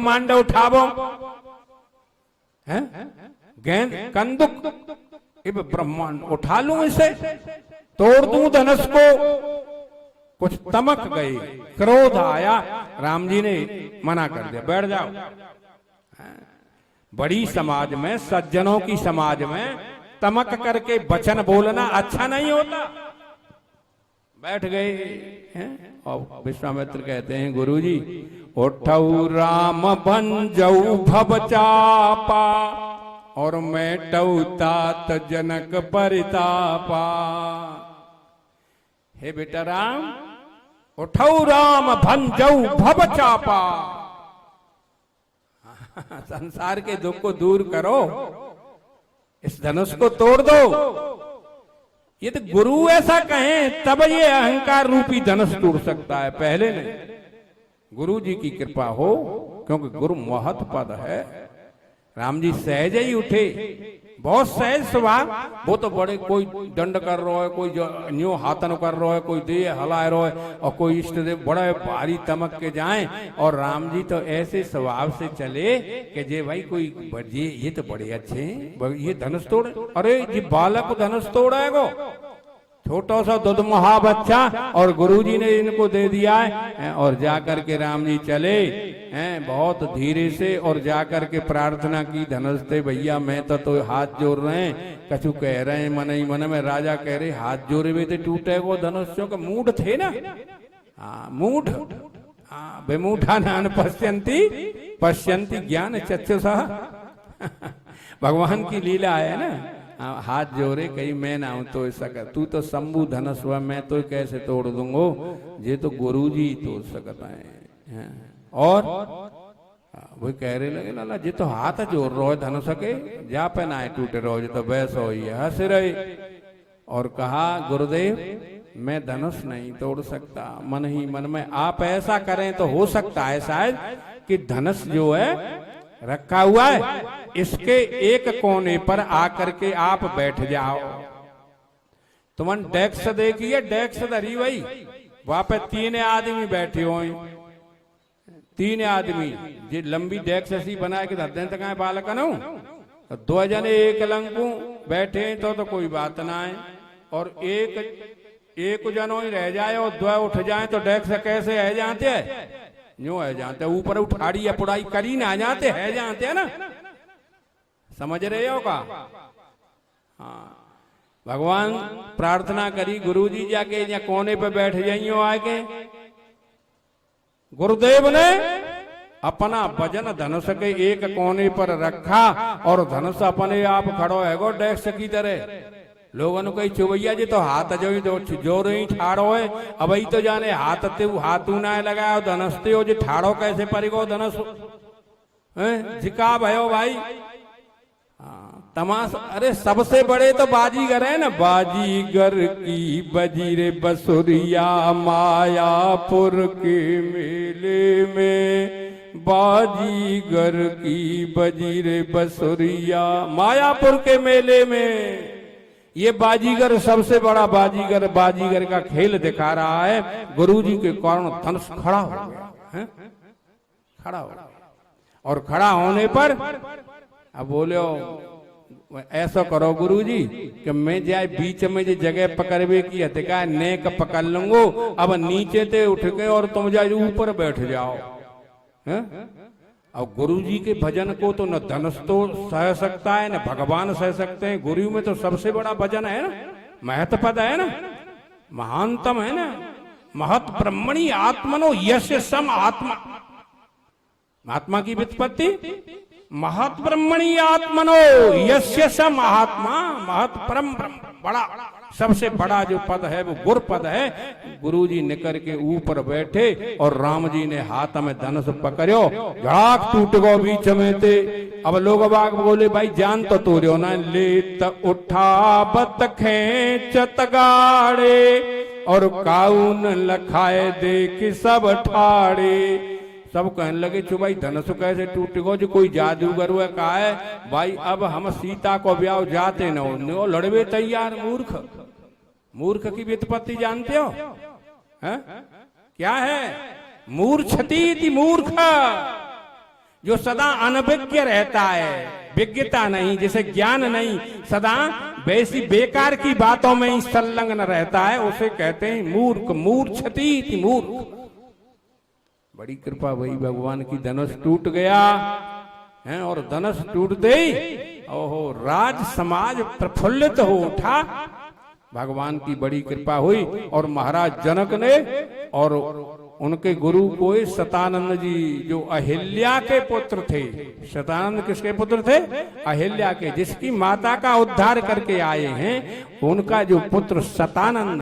ब्रह्मांड उठावो हैं, गेंद कंदुक ब्रह्मांड उठा लूं, इसे तोड़ दूं धनुष को। कुछ तमक गई, क्रोध आया, राम जी ने मना कर दिया, बैठ जाओ। बड़ी समाज में, सज्जनों की समाज में तमक करके वचन बोलना अच्छा नहीं होता। बैठ गए हैं और विश्वामित्र कहते हैं गुरुजी, उठऊ राम भंजऊ भव चापा और मैटऊ तात जनक परितापा। हे बेटा राम, उठऊ राम भंजऊ भव चापा, संसार के दुख को दूर करो, इस धनुष को तोड़ दो। ये तो गुरु ऐसा कहें तब ये अहंकार रूपी धनुष टूट सकता है, पहले नहीं। गुरु जी की कृपा हो, क्योंकि गुरु महत पद है। राम जी सहज ही उठे, बहुत सहज स्वभाव। वो तो बड़े कोई दंड कर रहा है, कोई न्यू हाथन कर रहा है, कोई दे हला रहा है, और कोई इष्ट देव बड़ा भारी तमक के जाए। और राम जी तो ऐसे स्वभाव से चले कि जे भाई कोई ये तो बड़े अच्छे हैं, ये धनुष तोड़, अरे ये बालक धनुष तोड़ेगो, छोटा सा दूध महा बच्चा, और गुरुजी ने इनको दे दिया है। और जाकर के राम जी चले हैं बहुत धीरे से, और जाकर के प्रार्थना की, धनुष थे भैया, मैं तो हाथ जोड़ रहे हैं। कछु कह रहे हैं मन ही मन में, राजा कह रहे हाथ जोड़े हुए थे, टूटे वो धनुष्यों के मूढ़ थे ना। हाँ मूढ़, हाँ बेमूढ़ा नान पश्यंती पश्यंती ज्ञान चक्षुषः। भगवान की लीला है ना, हाथ जोड़े कहीं मैं ना हूं तो ऐसा कर, तू तो शंभु धनुष हुआ, मैं तो कैसे तोड़ दूंगो, ये तो गुरु जी तोड़ सकता है। और वो कह रहे लगे लाला जी तो हाथ जोड़ रहो है धनुष के, जा पे ना टूटे रहो, जी तो बहस हो ही है, हंस रहे। और कहा गुरुदेव मैं धनुष नहीं तोड़ सकता, मन ही मन में आप ऐसा करें तो हो सकता है शायद कि धनुष जो है रखा हुआ है, इसके एक कोने पर आकर के आप बैठ जाओ। तुमन डेस्क देखिए, डेस्क धरी वही, वहां पे 3 आदमी बैठे हो, 3 आदमी जी लंबी डेस्क ऐसी बना के धर दें तक बालक न, 2 जने एक लंकू बैठे तो कोई बात ना है, और एक जनो ही रह जाए और 2 उठ जाए तो डेस्क कैसे है जाते हैं, यूं है जाते, ऊपर उठाड़ी या पुड़ाई करी ना जाते है जाते है ना, समझ रहे हो का। हाँ भगवान प्रार्थना करी, गुरुजी जाके या कोने पे बैठ जाइयो आके। गुरुदेव ने अपना वजन धनुष के एक कोने पर रखा, और धनुष अपने आप खड़ो है गो डेस्क की तरह। लोगों ने कही चुबैया जी तो हाथ जो रही ठाड़ो है, अब ही तो जाने हाथ ना लगाओ धनुष हो जी ठाड़ो कैसे परिगो धनुष जिका भयो भाई। तमाशा, अरे सबसे बड़े तो बाजीगर है ना, बाजीगर की बजीरे बसुरिया मायापुर के मेले में, बाजीगर की बजीरे बसुरिया मायापुर के मेले में। ये बाजीगर सबसे बड़ा बाजीगर, बाजीगर का खेल दिखा रहा है। गुरुजी के कारण धनुष खड़ा हो गया है, खड़ा हो गया। और खड़ा होने पर अब बोलो ऐसा करो गुरुजी कि मैं जाए बीच में जो जगह पकड़वे की हथिका नेक पकड़ लूंगो, अब नीचे ते उठ के और तुम जाए ऊपर बैठ जाओ। और गुरुजी के भजन को तो न धनुष तो सह सकता है न भगवान सह सकते हैं। गुरु में तो सबसे बड़ा भजन है ना, महत पद है ना, महानतम है ना, महत ब्रह्मणी आत्मनो यस्य सम आत्मा। महात्मा की व्युत्पत्ति महत ब्रह्मणी आत्मनो यस्य स महात्मा। महत परम बड़ा सबसे बड़ा जो पद है वो गुर पद है। गुरुजी निकर के ऊपर बैठे और राम जी ने हाथ में धनुष पकड़ो, झड़ाक टूट गो बीच में थे। अब लोग बाग बोले भाई जान तो तोड़ो ना, लेत उठावत खेचत गाड़े और काउन लखाए देख सब ठाड़े। सब कहने लगे चो भाई धनुष कैसे टूट गो, जो कोई जादूगर हुआ कहा है भाई अब हम सीता को ब्याह जाते न हो, लड़वे तैयार। मूर्ख, मूर्ख की व्युत्पत्ति जानते हो है? क्या है? मूर्छति मूर्ख। जो सदा अनभिज्ञ रहता है, विज्ञता नहीं, जिसे ज्ञान नहीं, सदा वैसी बेकार की बातों में ही संलग्न रहता है, उसे कहते हैं मूर्ख। मूर्छति मूर्ख। बड़ी कृपा भई भगवान की, धनुष टूट गया है, और धनुष टूटते ही ओहो राज समाज प्रफुल्लित हो उठा। भगवान की बड़ी कृपा हुई और महाराज जनक ने और उनके गुरु को सतानंद जी, जो अहिल्या के पुत्र थे। सतानंद किसके पुत्र थे? अहिल्या के, जिसकी माता का उद्धार करके आए हैं, उनका जो पुत्र सतानंद